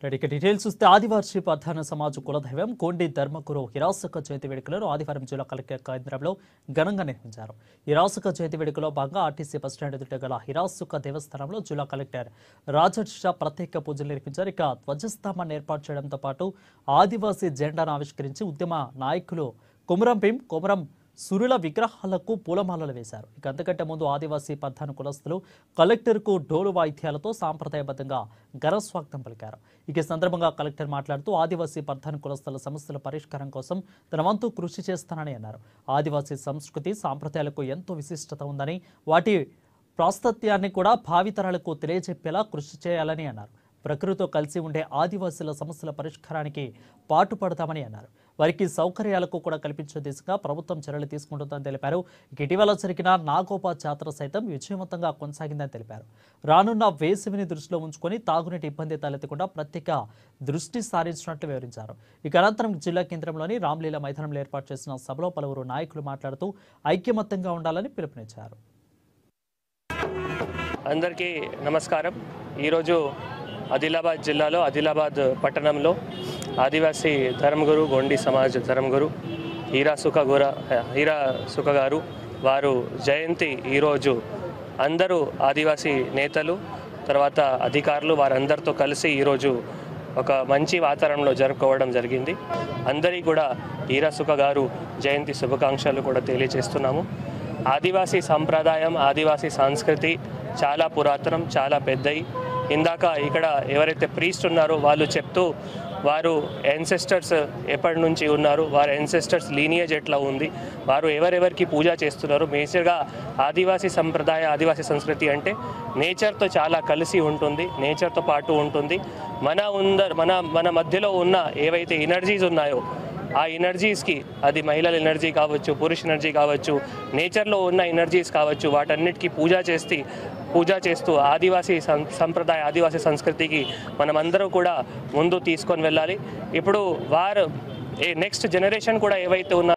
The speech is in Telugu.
ఇక డీటెయిల్స్ చూస్తే ఆదివాసీ ప్రధాన సమాజ కులదైవం కోండి ధర్మగురు హిరాసక జయంతి వేడుకలను ఆదివారం జిల్లా కలెక్టర్ కేంద్రంలో ఘనంగా నిర్వహించారు. హిరాసక జయంతి వేడుకలో భాగంగా ఆర్టీసీ బస్టాండ్ ఎదుట గల హిరాసక దేవస్థానంలో జిల్లా కలెక్టర్ రాజర్ష ప్రత్యేక పూజలు నిర్వహించారు. ఇక ధ్వజస్తంభాన్ని ఏర్పాటు చేయడంతో పాటు ఆదివాసీ జెండాను ఆవిష్కరించి ఉద్యమ నాయకులు కొమరం సురుల విగ్రహాలకు పూలమాలలు వేశారు. ఇక అంతకంటే ముందు ఆదివాసీ ప్రధాన కులస్తులు కలెక్టర్కు డోలు వాయిద్యాలతో సాంప్రదాయబద్ధంగా ఘనస్వాగతం పలికారు. ఈ సందర్భంగా కలెక్టర్ మాట్లాడుతూ ఆదివాసీ ప్రధాన కులస్తుల సమస్యల పరిష్కారం కోసం తన వంతు కృషి చేస్తానని అన్నారు. ఆదివాసీ సంస్కృతి సాంప్రదాయాలకు ఎంతో విశిష్టత ఉందని, వాటి ప్రాశస్త్యాన్ని కూడా భావితరాలకు తెలియజెప్పేలా కృషి చేయాలని అన్నారు. ప్రకృతితో కలిసి ఉండే ఆదివాసీల సమస్యల పరిష్కారానికి పాటుపడతామని అన్నారు. వారికి సౌకర్యాలకు కూడా కల్పించే దిశగా ప్రభుత్వం చర్యలు తీసుకుంటుందని తెలిపారు. ఇటీవల జరిగిన నాగోపా జాతర సైతం విజయవంతంగా కొనసాగిందని తెలిపారు. రానున్న వేసవిని దృష్టిలో ఉంచుకొని తాగునీటి ఇబ్బంది తలెత్తకుండా ప్రత్యేక దృష్టి సారించినట్లు వివరించారు. ఇక అనంతరం జిల్లా కేంద్రంలోని రామ్లీలా మైదానంలో ఏర్పాటు చేసిన సభలో పలువురు నాయకులు మాట్లాడుతూ ఐక్యమత్యంగా ఉండాలని పిలుపునిచ్చారు. అందరికీ నమస్కారం. ఈరోజు ఆదిలాబాద్ జిల్లాలో ఆదిలాబాద్ పట్టణంలో ఆదివాసీ ధర్మగురు గొండి సమాజ్ ధర్మగురు హీరాసుక గారు వారు జయంతి ఈరోజు అందరూ ఆదివాసీ నేతలు తర్వాత అధికారులు వారందరితో కలిసి ఈరోజు ఒక మంచి వాతావరణంలో జరుపుకోవడం జరిగింది. అందరికీ కూడా హీరాసుక గారు జయంతి శుభాకాంక్షలు కూడా తెలియజేస్తున్నాము. ఆదివాసీ సంప్రదాయం ఆదివాసీ సంస్కృతి చాలా పురాతనం, చాలా పెద్దయి. ఇందాక ఇక్కడ ఎవరైతే ప్రీస్ట్ ఉన్నారో వాళ్ళు చెప్తూ వారు ఎన్సెస్టర్స్ ఎప్పటి నుంచి ఉన్నారు, వారి ఎన్సెస్టర్స్ లీనియేజ్ ఎట్లా ఉంది, వారు ఎవరెవరికి పూజ చేస్తున్నారు. మేజర్గా ఆదివాసీ సంప్రదాయ ఆదివాసీ సంస్కృతి అంటే నేచర్తో చాలా కలిసి ఉంటుంది, నేచర్తో పాటు ఉంటుంది. మన మధ్యలో ఉన్న ఏవైతే ఎనర్జీస్ ఉన్నాయో ఆ ఎనర్జీస్కి, అది మహిళల ఎనర్జీ కావచ్చు, పురుష ఎనర్జీ కావచ్చు, నేచర్లో ఉన్న ఎనర్జీస్ కావచ్చు, వాటన్నిటికీ పూజ చేస్తూ ఆదివాసీ సంప్రదాయ ఆదివాసీ సంస్కృతికి మనమందరం కూడా ముందు తీసుకొని వెళ్ళాలి. ఇప్పుడు నెక్స్ట్ జనరేషన్ కూడా ఏవైతే ఉన్నారో